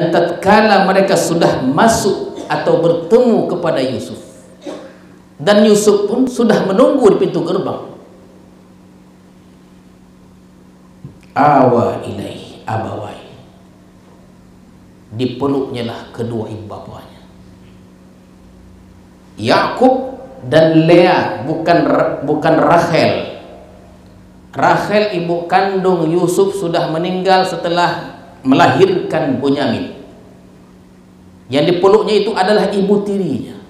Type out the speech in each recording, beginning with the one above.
tatkala mereka sudah masuk atau bertemu kepada Yusuf, dan Yusuf pun sudah menunggu di pintu gerbang, awa ilaihi abawai, dipeluknya lah kedua ibu bapanya, Yakub dan Lea, bukan Rachel. Rachel ibu kandung Yusuf sudah meninggal setelah melahirkan Bunyamin. Yang dipeluknya itu adalah ibu tirinya.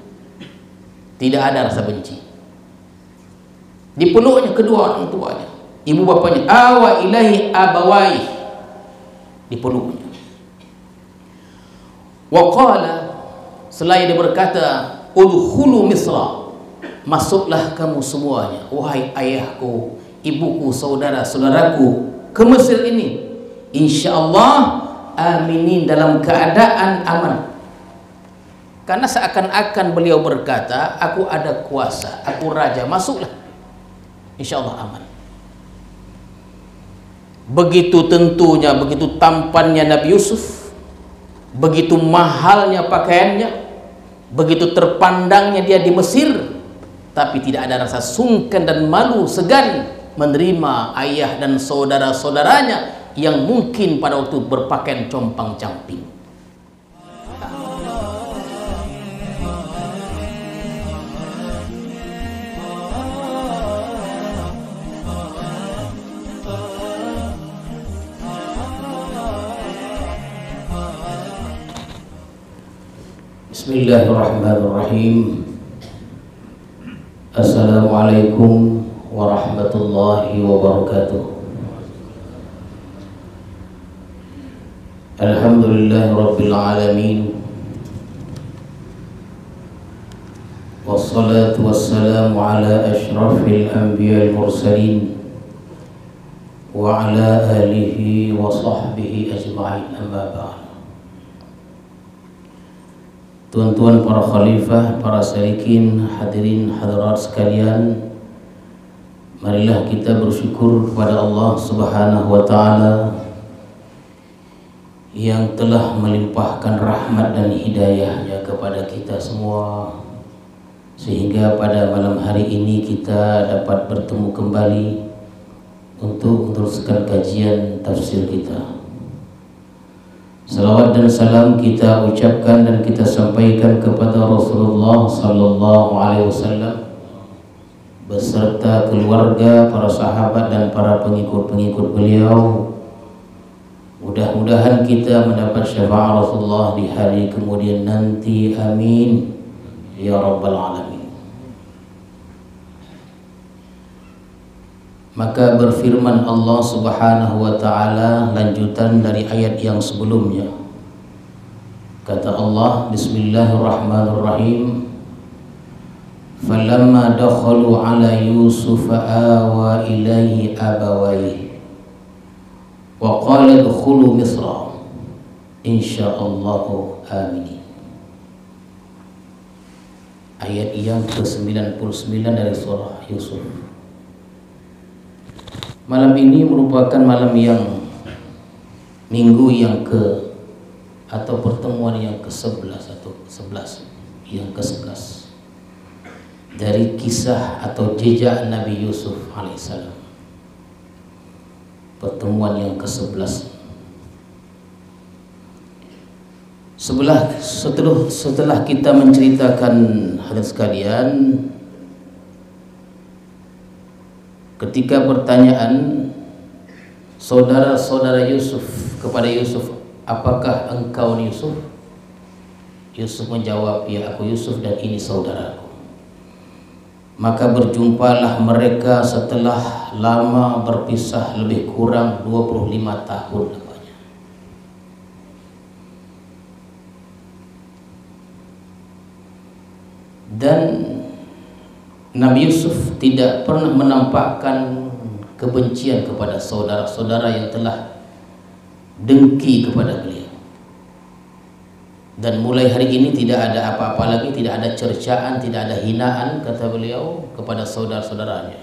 Tidak ada rasa benci. Dipeluknya kedua orang tuanya, ibu bapanya, awa ilahi abawai, dipeluknya. Wa qala, selain dia berkata, udkhulu Misra, masuklah kamu semuanya, wahai ayahku, ibuku, saudara-saudaraku, ke Mesir ini, insyaallah aminin, dalam keadaan aman. Karena seakan-akan beliau berkata, aku ada kuasa, aku raja, masuklah, insyaallah aman. Begitu tentunya, begitu tampannya Nabi Yusuf, begitu mahalnya pakaiannya, begitu terpandangnya dia di Mesir, tapi tidak ada rasa sungkan dan malu segan menerima ayah dan saudara-saudaranya yang mungkin pada waktu berpakaian compang-camping. Bismillahirrahmanirrahim. Assalamualaikum warahmatullahi wabarakatuh. Alhamdulillahi rabbil alamin, wassalatu wassalamu ala ashrafil anbiya'il mursalin wa ala alihi wa sahbihi ajma'in, amma ba'd. Tuan-tuan para khalifah, para salikin, hadirin hadirat sekalian, marilah kita bersyukur kepada Allah Subhanahu wa taala yang telah melimpahkan rahmat dan hidayahnya kepada kita semua, sehingga pada malam hari ini kita dapat bertemu kembali untuk meneruskan kajian tafsir kita. Salawat dan salam kita ucapkan dan kita sampaikan kepada Rasulullah sallallahu alaihi wasallam beserta keluarga, para sahabat dan para pengikut-pengikut beliau. Mudah-mudahan kita mendapat syafaat Rasulullah di hari kemudian nanti. Amin ya rabbal alamin. Maka berfirman Allah Subhanahu wa taala lanjutan dari ayat yang sebelumnya. Kata Allah, bismillahirrahmanirrahim, falamma dakhalu ala Yusuf awa ilaihi abawaihi wa qala udkhulu Misra insyaallahu aminin. Ayat yang ke-99 dari surah Yusuf. Malam ini merupakan malam yang minggu yang atau pertemuan yang ke-11 atau 11 yang ke-11 dari kisah atau jejak Nabi Yusuf alaihissalam. Pertemuan yang ke-11. Setelah kita menceritakan hadirin sekalian, ketika pertanyaan saudara-saudara Yusuf kepada Yusuf, apakah engkau Yusuf? Yusuf menjawab, ya aku Yusuf dan ini saudaraku. Maka berjumpalah mereka setelah lama berpisah, lebih kurang 25 tahun lamanya. Dan Nabi Yusuf tidak pernah menampakkan kebencian kepada saudara-saudara yang telah dengki kepada beliau. Dan mulai hari ini tidak ada apa-apa lagi, tidak ada cercaan, tidak ada hinaan, kata beliau, kepada saudara-saudaranya.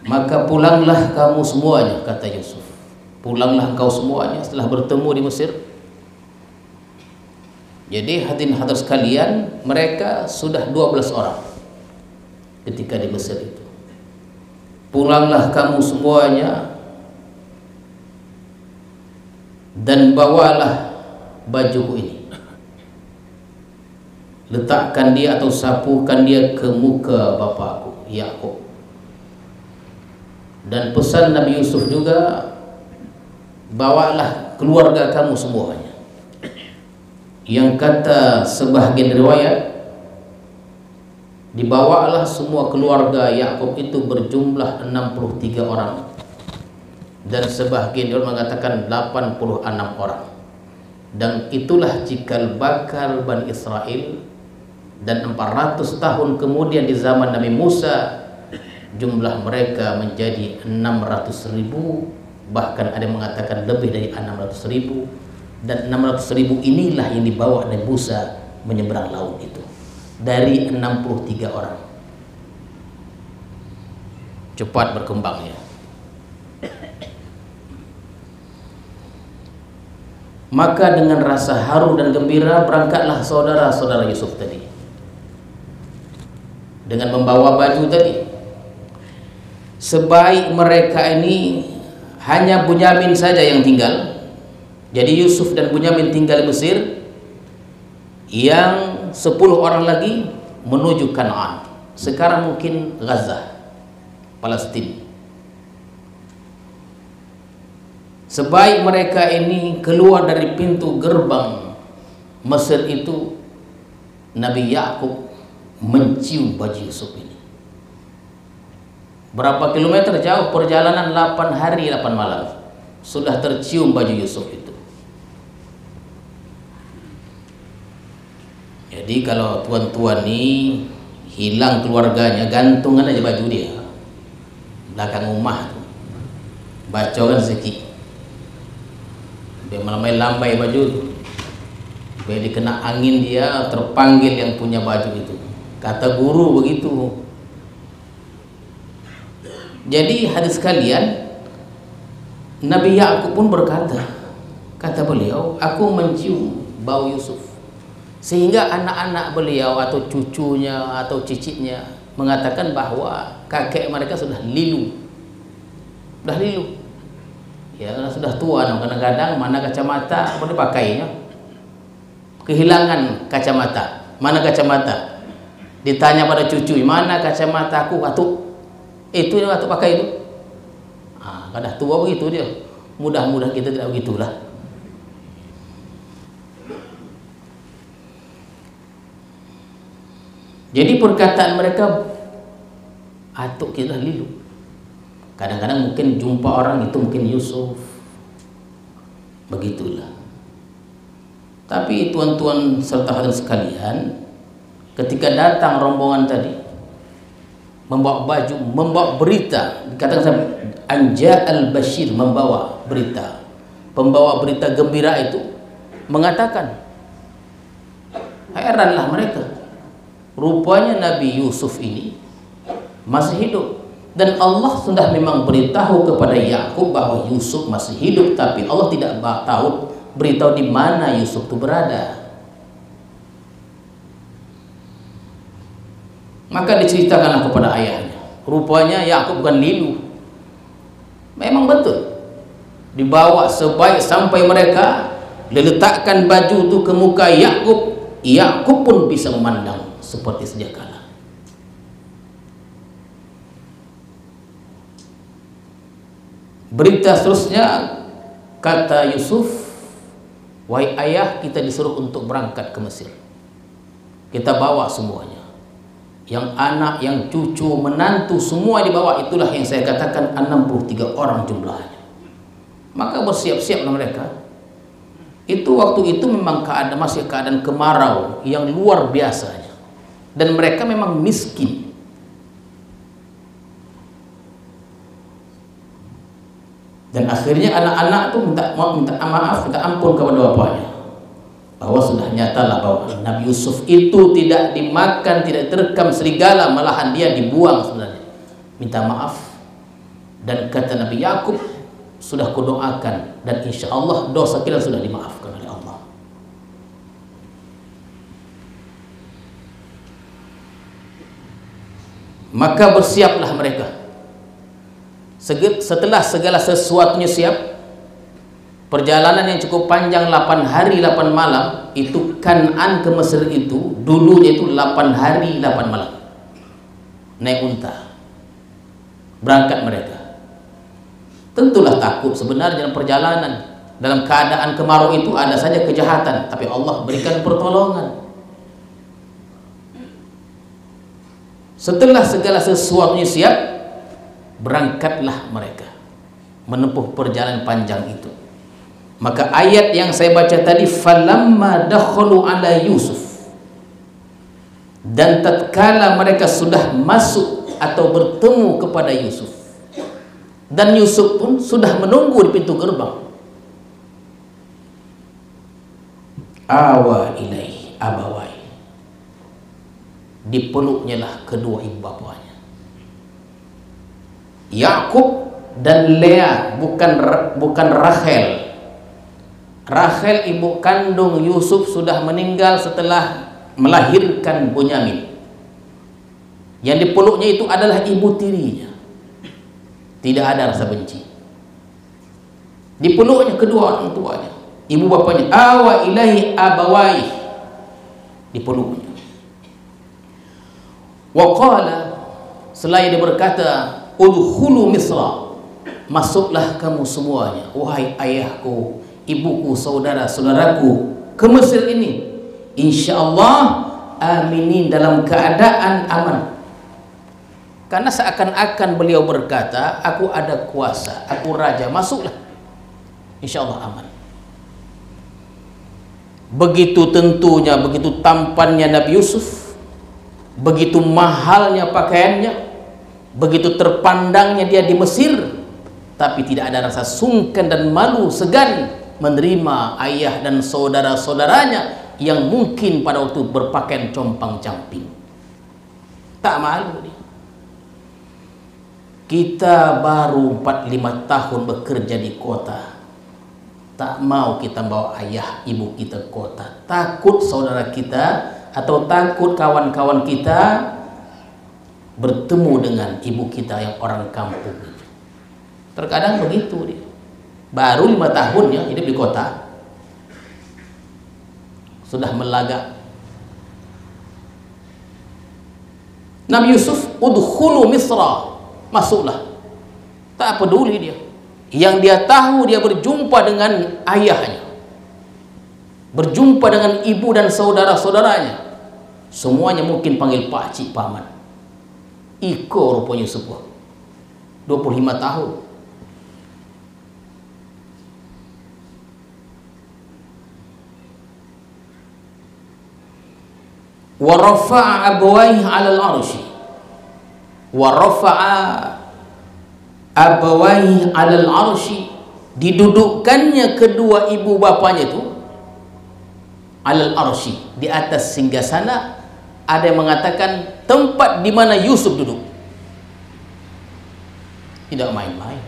Maka pulanglah kamu semuanya, kata Yusuf. Pulanglah engkau semuanya setelah bertemu di Mesir. Jadi hadirin hadirat sekalian, mereka sudah 12 orang ketika di Mesir itu. Pulanglah kamu semuanya dan bawalah bajuku ini. Letakkan dia atau sapukan dia ke muka bapakku Yakub. Dan pesan Nabi Yusuf juga, bawalah keluarga kamu semuanya. Yang kata sebahagian riwayat, dibawalah semua keluarga Yakub itu berjumlah 63 orang. Dan sebahagian orang mengatakan 86 orang. Dan itulah cikal bakal Bani Israel. Dan 400 tahun kemudian di zaman Nabi Musa, jumlah mereka menjadi 600.000, bahkan ada yang mengatakan lebih dari 600.000. Dan 600.000 inilah yang dibawa Nabi Musa menyeberang laut itu dari 63 orang. Cepat berkembangnya. Maka dengan rasa haru dan gembira berangkatlah saudara-saudara Yusuf tadi dengan membawa baju tadi. Sebaik mereka ini hanya Bunyamin saja yang tinggal. Jadi Yusuf dan Bunyamin tinggal di Mesir, yang 10 orang lagi menuju Kanaan. Sekarang mungkin Gaza, Palestina. Sebaik mereka ini keluar dari pintu gerbang Mesir itu, Nabi Yakub mencium baju Yusuf ini. Berapa kilometer jauh perjalanan, 8 hari 8 malam sudah tercium baju Yusuf itu. Jadi kalau tuan-tuan ini hilang keluarganya, gantungan aja baju dia belakang rumah, bacokan sedikit, biar malamai lambai baju, biar dikena angin dia terpanggil yang punya baju itu. Kata guru begitu. Jadi hadis sekalian, Nabi Yakub pun berkata, kata beliau, aku mencium bau Yusuf. Sehingga anak-anak beliau atau cucunya atau cicitnya mengatakan bahwa kakek mereka sudah lilu. Sudah lilu. Ya, karena sudah tua, kadang-kadang mana kacamata boleh pakainya. Kehilangan kacamata. Mana kacamata? Ditanya pada cucu, mana kacamataku? Waktu itu yang waktu pakai itu. Ah, kada tua begitu dia. Mudah-mudahan kita tidak begitulah. Jadi perkataan mereka, atuk kita lilu. Kadang-kadang mungkin jumpa orang itu mungkin Yusuf. Begitulah. Tapi tuan-tuan serta hadirin sekalian, ketika datang rombongan tadi, membawa baju, membawa berita, dikatakan Anja al-Bashir, membawa berita, pembawa berita gembira itu mengatakan, heranlah mereka, rupanya Nabi Yusuf ini masih hidup. Dan Allah sudah memang beritahu kepada Yakub bahwa Yusuf masih hidup, tapi Allah tidak tahu, beritahu di mana Yusuf itu berada. Maka diceritakanlah kepada ayahnya, rupanya Yakub bukan lilu. Memang betul, dibawa sebaik sampai mereka diletakkan baju itu ke muka Yakub, Yakub pun bisa memandang seperti sedia kala. Berita seterusnya, kata Yusuf, wahai ayah, kita disuruh untuk berangkat ke Mesir. Kita bawa semuanya, yang anak, yang cucu, menantu, semua dibawa. Itulah yang saya katakan 63 orang jumlahnya. Maka bersiap-siaplah mereka. Itu waktu itu memang masih keadaan kemarau yang luar biasanya, dan mereka memang miskin. Dan akhirnya anak-anak itu minta maaf, minta ampun kepada bapaknya, bahwa sudah nyatalah bahwa Nabi Yusuf itu tidak dimakan, tidak terekam serigala, malahan dia dibuang sebenarnya. Minta maaf. Dan kata Nabi Yakub, sudah kudoakan dan insya Allah dosa kita sudah dimaafkan oleh Allah. maka bersiaplah mereka. Setelah segala sesuatunya siap, perjalanan yang cukup panjang 8 hari 8 malam, itu Kan'an ke Mesir itu dulunya itu 8 hari 8 malam naik unta berangkat mereka. Tentulah takut sebenarnya dalam perjalanan, dalam keadaan kemarau itu ada saja kejahatan, tapi Allah berikan pertolongan. Setelah segala sesuatunya siap, berangkatlah mereka menempuh perjalanan panjang itu. Maka ayat yang saya baca tadi, falamma dakhalu ala Yusuf, dan tatkala mereka sudah masuk atau bertemu kepada Yusuf, dan Yusuf pun sudah menunggu di pintu gerbang, awa ilaihi abawai, dipeluknya lah kedua ibu bapanya, Yakub dan Lea, bukan Rachel. Rachel ibu kandung Yusuf sudah meninggal setelah melahirkan Bunyamin. Yang dipeluknya itu adalah ibu tirinya. Tidak ada rasa benci. Dipeluknya kedua orang tuanya, ibu bapanya, awa ilahi abawai, dipeluknya. Wa qala, selain dia berkata, udkhulu Misra, masuklah kamu semuanya, wahai ayahku, ibuku, saudara-saudaraku, ke Mesir ini, insyaallah aminin, dalam keadaan aman. Karena seakan-akan beliau berkata, aku ada kuasa, aku raja, masuklah, insyaallah aman. Begitu tentunya, begitu tampannya Nabi Yusuf, begitu mahalnya pakaiannya, begitu terpandangnya dia di Mesir, tapi tidak ada rasa sungkan dan malu segan menerima ayah dan saudara-saudaranya yang mungkin pada waktu berpakaian compang-camping. Tak malu dia. Kita baru 4-5 tahun bekerja di kota, tak mau kita bawa ayah ibu kita ke kota. Takut saudara kita atau takut kawan-kawan kita bertemu dengan ibu kita yang orang kampung. Terkadang begitu dia. Baru 5 tahun ya hidup di kota, sudah melagak. Nabi Yusuf, udkhulu Misra, masuklah. Tak peduli dia. Yang dia tahu, dia berjumpa dengan ayahnya, berjumpa dengan ibu dan saudara-saudaranya. Semuanya mungkin panggil pakcik, paman. Iko rupanya Yusuf, 25 tahun. Wa rafa'a abawaihi 'alal 'arsy, wa rafa'a abawaihi 'alal 'arsy, didudukkannya kedua ibu bapanya itu 'alal 'arsy, di atas singgasana. Ada yang mengatakan tempat di mana Yusuf duduk. Tidak main-main.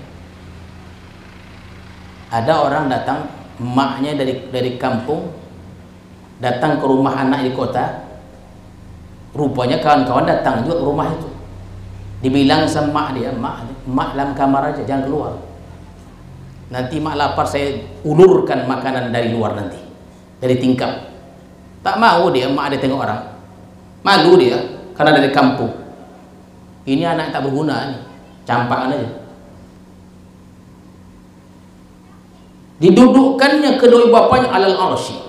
Ada orang datang, emaknya dari kampung datang ke rumah anak di kota. Rupanya kawan-kawan datang juga ke rumah itu. Dibilang sama mak dia, mak dalam kamar aja, jangan keluar. Nanti mak lapar, saya ulurkan makanan dari luar nanti, dari tingkap. Tak mau dia, mak ada tengok orang. Malu dia, karena dari kampung. Ini anak tak berguna nih, campakan aja. Didudukkannya kedua bapanya 'alal 'arsy,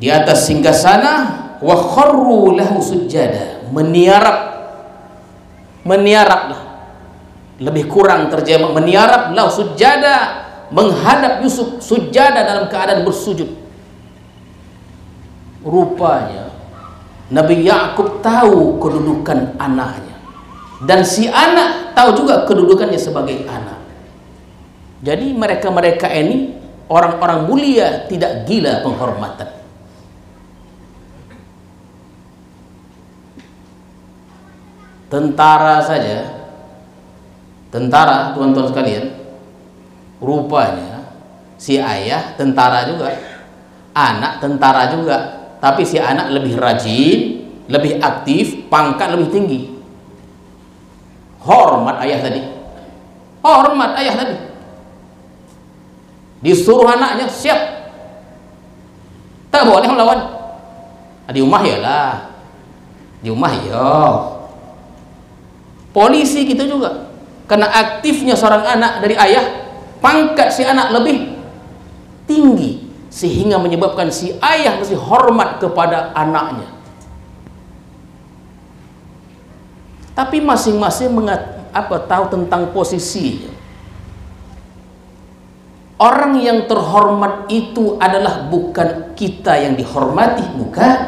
di atas singgasana, wa kharru lahu sujada, meniaraplah, lebih kurang terjemah meniarap lahu sujada, menghadap Yusuf sujada dalam keadaan bersujud. Rupanya Nabi Yakub tahu kedudukan anaknya, dan si anak tahu juga kedudukannya sebagai anak. Jadi mereka ini orang-orang mulia, tidak gila penghormatan. Tentara saja, tentara tuan-tuan sekalian, rupanya si ayah tentara juga, anak tentara juga, tapi si anak lebih rajin, lebih aktif, pangkat lebih tinggi. Hormat ayah tadi. Hormat ayah tadi. Disuruh anaknya siap. Tak boleh melawan. Di rumah ya lah. Di rumah ya. Polisi kita juga. Karena aktifnya seorang anak dari ayah, pangkat si anak lebih tinggi, sehingga menyebabkan si ayah mesti hormat kepada anaknya. Tapi masing-masing tahu tentang posisinya. Orang yang terhormat itu adalah bukan kita yang dihormati, bukan.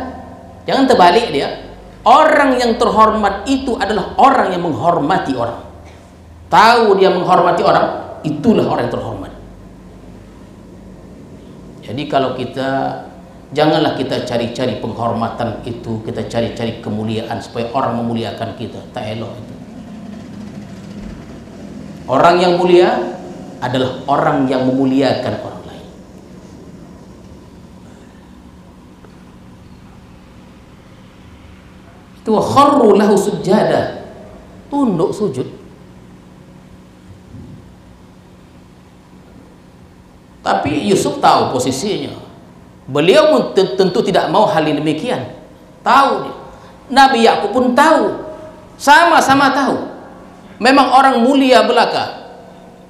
Jangan terbalik dia. Orang yang terhormat itu adalah orang yang menghormati orang. Tahu dia menghormati orang, itulah orang yang terhormat. Jadi kalau janganlah kita cari-cari penghormatan itu, kita cari-cari kemuliaan supaya orang memuliakan kita. Tak elok itu. Orang yang mulia adalah orang yang memuliakan orang lain. Itu kharru lahu sujada, tunduk sujud. Tapi Yusuf tahu posisinya. Beliau tentu tidak mau hal yang demikian. Tahu dia. Nabi Yakub pun tahu. Sama-sama tahu. Memang orang mulia belaka.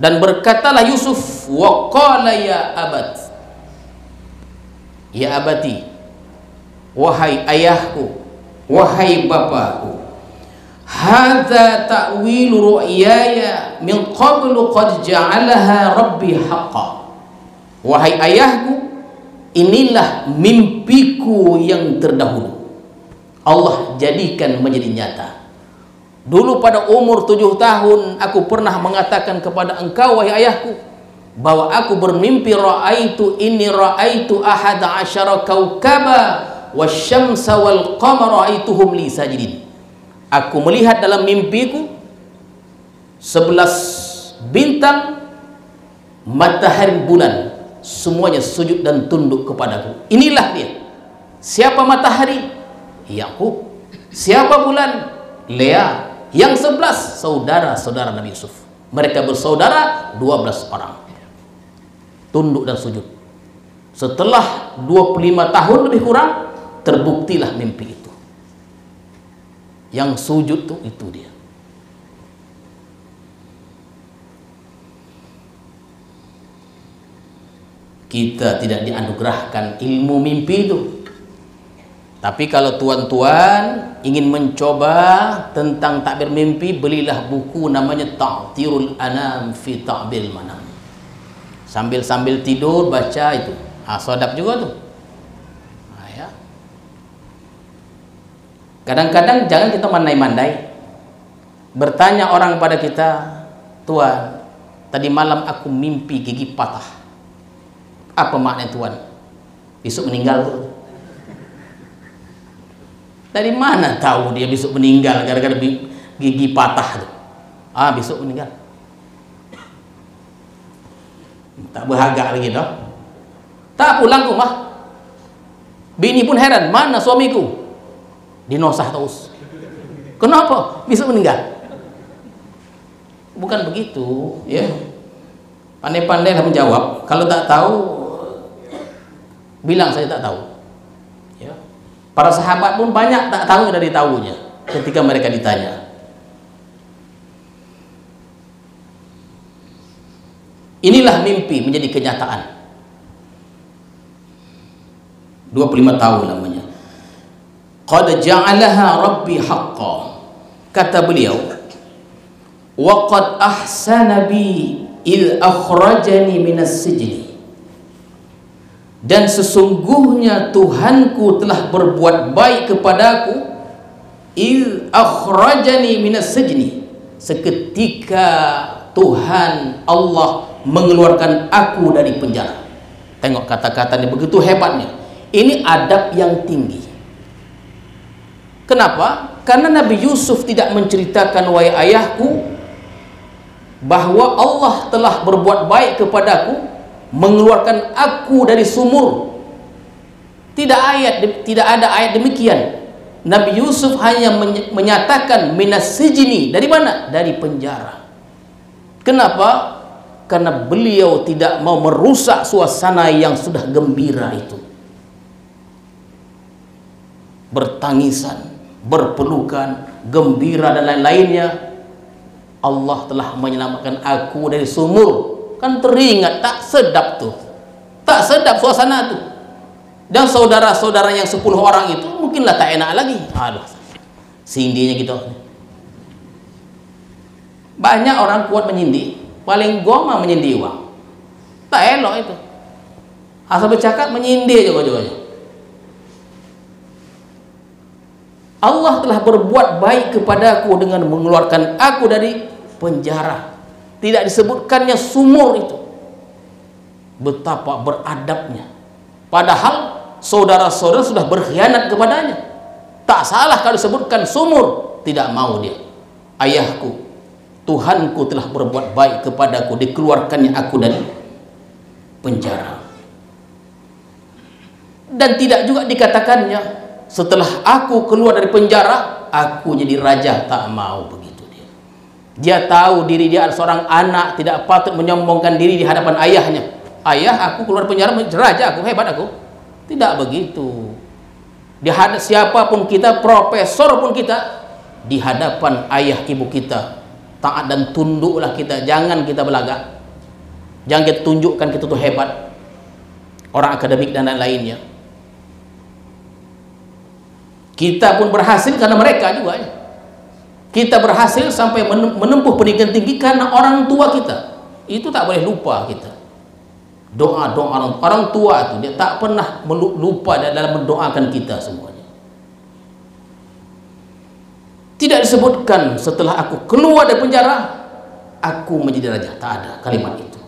Dan berkatalah Yusuf, wa qala ya abad. Ya abati. Wahai ayahku, wahai bapakku. Hadza ta'wilu ru'yaya min qablu qad ja'alaha rabbi haqqan. Wahai ayahku, inilah mimpiku yang terdahulu. Allah jadikan menjadi nyata. Dulu pada umur 7 tahun aku pernah mengatakan kepada engkau, wahai ayahku, bahwa aku bermimpi ra'aitu ahada asyara kaukaba wasyamsa wal qamara ra'aituhum li sajidin. Aku melihat dalam mimpiku 11 bintang, matahari, bulan, semuanya sujud dan tunduk kepadaku. Inilah dia. Siapa matahari? Yakub. Siapa bulan? Lea. Yang 11 saudara-saudara Nabi Yusuf. Mereka bersaudara 12 orang. Tunduk dan sujud. Setelah 25 tahun lebih kurang, terbuktilah mimpi itu. Yang sujud tuh itu dia. Kita tidak dianugerahkan ilmu mimpi itu. Tapi kalau tuan-tuan ingin mencoba tentang takbir mimpi, belilah buku namanya Ta'thirul Anam fi Ta'bil Manam. Sambil-sambil tidur baca itu. Sadap juga tuh. Ya. Kadang-kadang jangan kita mandai-mandai. Bertanya orang pada kita, Tuan, tadi malam aku mimpi gigi patah. Apa makna Tuan? Besok meninggal tuh. Dari mana tahu dia besok meninggal gara-gara gigi patah tuh? Besok meninggal. Tak berharga lagi dah. Tak pulang ke rumah. Bini pun heran, mana suamiku? Dinosah terus. Kenapa? Besok meninggal. Bukan begitu, ya. Pandai-pandailah menjawab. Kalau tak tahu, bilang saya tak tahu. Ya. Para sahabat pun banyak tak tahu dari tahunya ketika mereka ditanya. Inilah mimpi menjadi kenyataan. 25 tahun lamanya. Qad ja'alaha rabbi haqqan. Kata beliau, wa qad ahsana bi il akhrajani minas sijni. Dan sesungguhnya Tuhanku telah berbuat baik kepadaku, il akhrajani minas sijni, seketika Tuhan Allah mengeluarkan aku dari penjara. Tengok kata-katanya begitu hebatnya. Ini adab yang tinggi. Kenapa? Karena Nabi Yusuf tidak menceritakan, wahai ayahku, bahwa Allah telah berbuat baik kepadaku, mengeluarkan aku dari sumur. Tidak ada ayat demikian. Nabi Yusuf hanya menyatakan minas sijni. Dari mana? Dari penjara. Kenapa? Karena beliau tidak mau merusak suasana yang sudah gembira itu. Bertangisan, berpelukan, gembira dan lain-lainnya. Allah telah menyelamatkan aku dari sumur. Kan teringat, tak sedap tuh. Tak sedap suasana tuh. Dan saudara-saudara yang 10 orang itu mungkinlah tak enak lagi. Aduh, sindinya gitu. Banyak orang kuat menyindir, paling goma menyindir uang. Tak elok itu. Asal bercakap menyindir juga-juga. Allah telah berbuat baik kepadaku dengan mengeluarkan aku dari penjara. Tidak disebutkannya sumur itu. Betapa beradabnya. Padahal saudara-saudara sudah berkhianat kepadanya. Tak salah kalau disebutkan sumur. Tidak mau dia. Ayahku, Tuhanku telah berbuat baik kepadaku, dikeluarkannya aku dari penjara. Dan tidak juga dikatakannya setelah aku keluar dari penjara, aku jadi raja. Tak mau begitu dia. Dia tahu diri dia adalah seorang anak, tidak patut menyombongkan diri di hadapan ayahnya. Ayah, aku keluar penjara, raja aku, hebat aku. Tidak begitu. Di hadapan siapapun kita, profesor pun kita, di hadapan ayah ibu kita, taat dan tunduklah kita. Jangan kita belagak. Jangan kita tunjukkan kita tuh hebat. Orang akademik dan lain-lainnya. Kita pun berhasil karena mereka juga. Kita berhasil sampai menempuh pendidikan tinggi karena orang tua kita. Itu tak boleh lupa kita. Doa-doa orang tua itu dia tak pernah lupa dalam mendoakan kita semuanya. Tidak disebutkan setelah aku keluar dari penjara aku menjadi raja. Tak ada kalimat itu.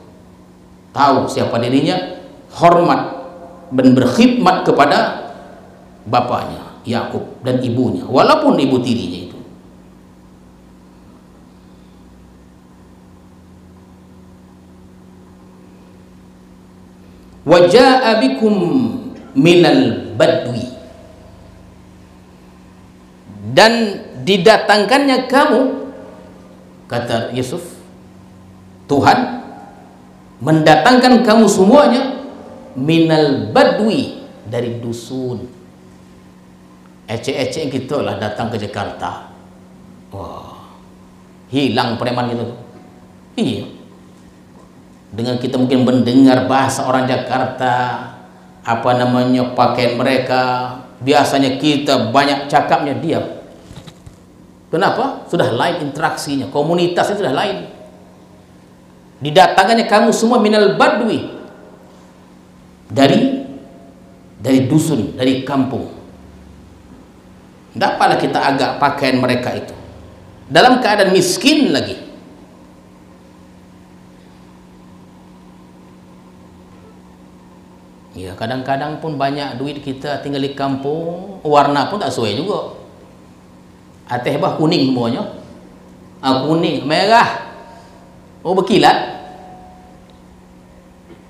Tahu siapa dirinya, hormat dan berkhidmat kepada bapaknya Yakub dan ibunya, walaupun ibu tirinya itu. Waja'a bikum minal badwi, dan didatangkannya kamu, kata Yusuf, Tuhan mendatangkan kamu semuanya minal badwi, dari dusun. Ecek-ecek gitu lah datang ke Jakarta. Wah, hilang preman gitu. Iya. Dengan kita mungkin mendengar bahasa orang Jakarta, apa namanya pakaian mereka, biasanya kita banyak cakapnya, diam. Kenapa? Sudah lain interaksinya, komunitasnya sudah lain. Didatangkannya kamu semua minal badwi, dari dusun, dari kampung. Tidak apalah kita agak pakaian mereka itu, dalam keadaan miskin lagi. Ya, kadang-kadang pun banyak duit kita tinggal di kampung, warna pun tak sesuai juga. Ateh bah kuning semuanya. Kuning, merah. Oh, berkilat.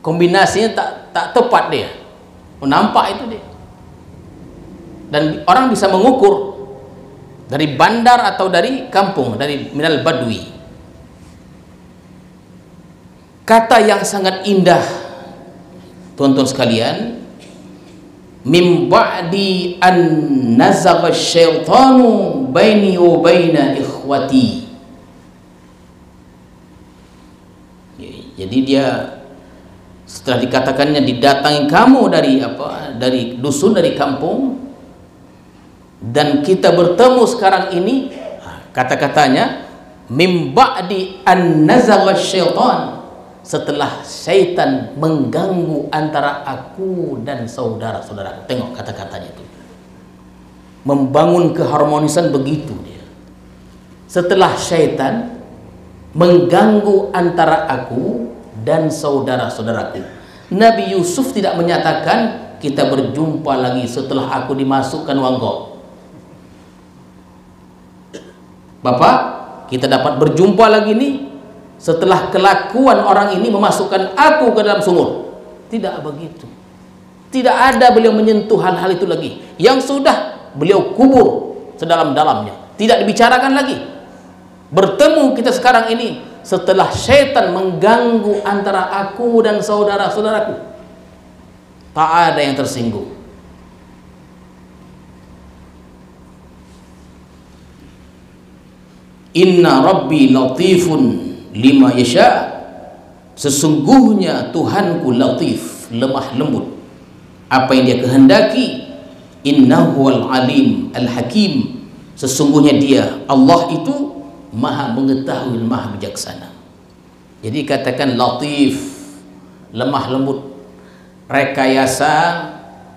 Kombinasinya tak tepat dia. Oh, nampak itu dia. Dan orang bisa mengukur dari bandar atau dari kampung, dari minal badwi. Kata yang sangat indah, tuan-tuan sekalian, mim ba'di an nazagha syaitanu baini wa baina ikhwati. Jadi dia setelah dikatakannya didatangi kamu dari apa? Dari dusun, dari kampung, dan kita bertemu sekarang ini, kata-katanya mim ba'di an nazagha syaitan, setelah syaitan mengganggu antara aku dan saudara-saudara. Tengok kata-katanya itu, membangun keharmonisan begitu dia. Setelah syaitan mengganggu antara aku dan saudara-saudaraku. Nabi Yusuf tidak menyatakan kita berjumpa lagi setelah aku dimasukkan wanggo. Bapak, kita dapat berjumpa lagi nih setelah kelakuan orang ini memasukkan aku ke dalam sumur. Tidak begitu. Tidak ada beliau menyentuh hal-hal itu lagi. Yang sudah beliau kubur sedalam-dalamnya, tidak dibicarakan lagi. Bertemu kita sekarang ini setelah syaitan mengganggu antara aku dan saudara-saudaraku, tak ada yang tersinggung. Inna rabbi latifun lima yasha, sesungguhnya Tuhanku latif, lemah lembut apa yang dia kehendaki. Innahu al-alim al-hakim, sesungguhnya dia Allah itu maha mengetahui, maha bijaksana. Jadi katakan latif, lemah lembut. Rekayasa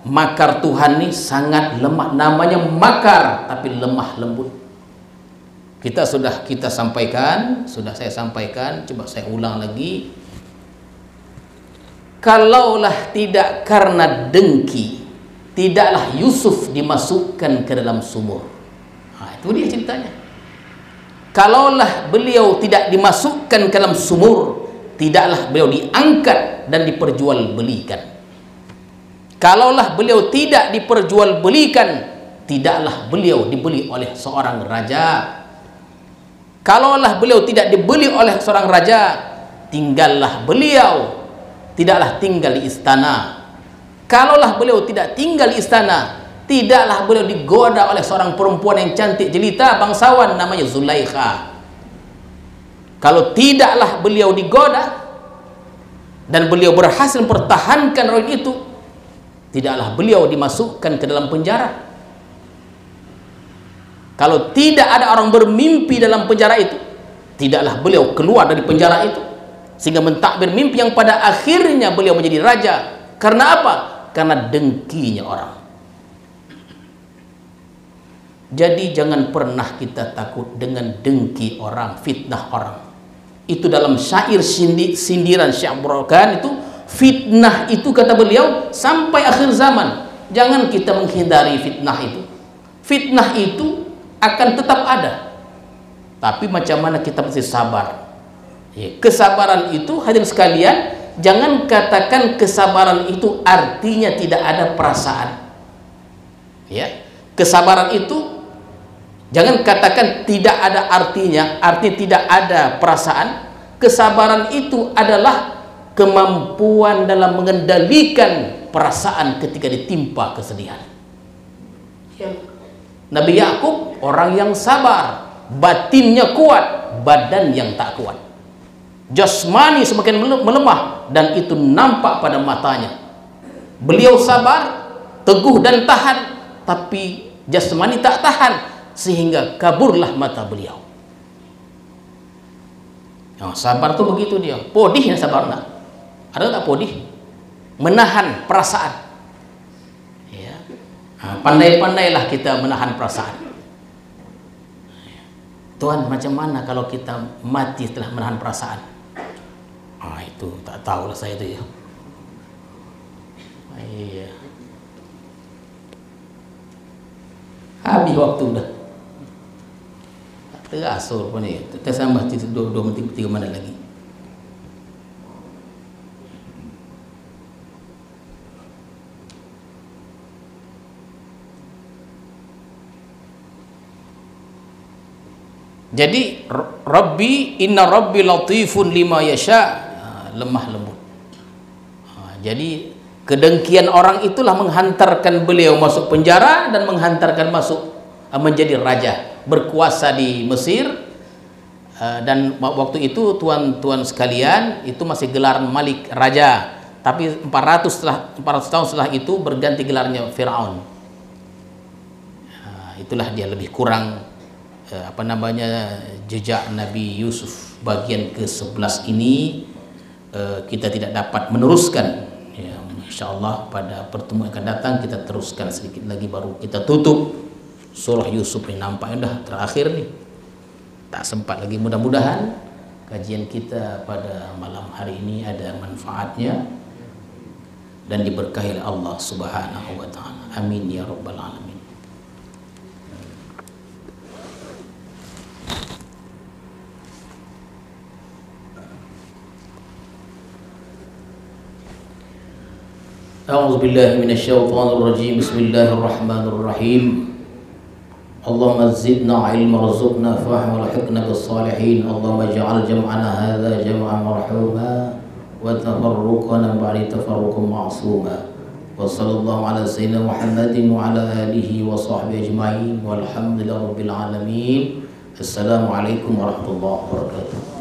makar Tuhan ini sangat lemah, namanya makar tapi lemah lembut. Kita sampaikan, sudah saya sampaikan, coba saya ulang lagi. Kalaulah tidak karena dengki, tidaklah Yusuf dimasukkan ke dalam sumur. Itu dia ceritanya. Kalaulah beliau tidak dimasukkan ke dalam sumur, tidaklah beliau diangkat dan diperjualbelikan. Kalaulah beliau tidak diperjualbelikan, tidaklah beliau dibeli oleh seorang raja. Kalaulah beliau tidak dibeli oleh seorang raja, tinggallah beliau, tidaklah tinggal di istana. Kalaulah beliau tidak tinggal di istana, tidaklah beliau digoda oleh seorang perempuan yang cantik jelita bangsawan namanya Zulaikha. Kalau tidaklah beliau digoda dan beliau berhasil mempertahankan roh itu, tidaklah beliau dimasukkan ke dalam penjara. Kalau tidak ada orang bermimpi dalam penjara itu, tidaklah beliau keluar dari penjara itu, sehingga mentakbir mimpi yang pada akhirnya beliau menjadi raja. Karena apa? Karena dengkinya orang. Jadi jangan pernah kita takut dengan dengki orang, fitnah orang. Itu dalam syair sindiran Syekh Burhan itu, fitnah itu kata beliau sampai akhir zaman. Jangan kita menghindari fitnah itu. Fitnah itu akan tetap ada, tapi macam mana kita mesti sabar. Kesabaran itu hadirin sekalian, jangan katakan kesabaran itu artinya tidak ada perasaan. Kesabaran itu jangan katakan tidak ada artinya, arti tidak ada perasaan. Kesabaran itu adalah kemampuan dalam mengendalikan perasaan ketika ditimpa kesedihan. Nabi Yakub orang yang sabar, batinnya kuat, badan yang tak kuat. Jasmani semakin melemah dan itu nampak pada matanya. Beliau sabar, teguh dan tahan, tapi jasmani tak tahan sehingga kaburlah mata beliau. Sabar tuh begitu dia. Podih yang sabar nak. Ada tak podih? Menahan perasaan. Pandai-pandailah kita menahan perasaan. Tuhan, macam mana kalau kita mati setelah menahan perasaan? Itu tak tahulah saya itu ya. Habis waktu dah. Terasur pun ni. Kita sama 2 menit 3 menit lagi. Jadi Rabbi, inna Rabbi latifun lima yasha, lemah lembut. Jadi kedengkian orang itulah menghantarkan beliau masuk penjara dan menghantarkan masuk menjadi raja, berkuasa di Mesir. Dan waktu itu tuan-tuan sekalian, itu masih gelaran Malik, raja. Tapi 400 tahun setelah itu berganti gelarnya Firaun. Itulah dia lebih kurang jejak Nabi Yusuf bagian ke-11 ini kita tidak dapat meneruskan. InsyaAllah pada pertemuan akan datang kita teruskan sedikit lagi, baru kita tutup surah Yusuf ini. Nampaknya dah terakhir nih, tak sempat lagi. Mudah-mudahan kajian kita pada malam hari ini ada manfaatnya dan diberkahi oleh Allah Subhanahu wa ta'ala. Amin ya rabbal alamin. A'udzu billahi minasyaitonir rajim. Bismillahirrahmanirrahim. اللهم زدنا علما وارزقنا فهما والحقنا بالصالحين. اللهم اجعل جمعنا هذا جمعا مرحوما وتفرقنا بعد تفرق معصوما. وصلى الله على سيدنا محمد وعلى آله وصحبه أجمعين والحمد لله رب العالمين. السلام عليكم ورحمة الله وبركاته.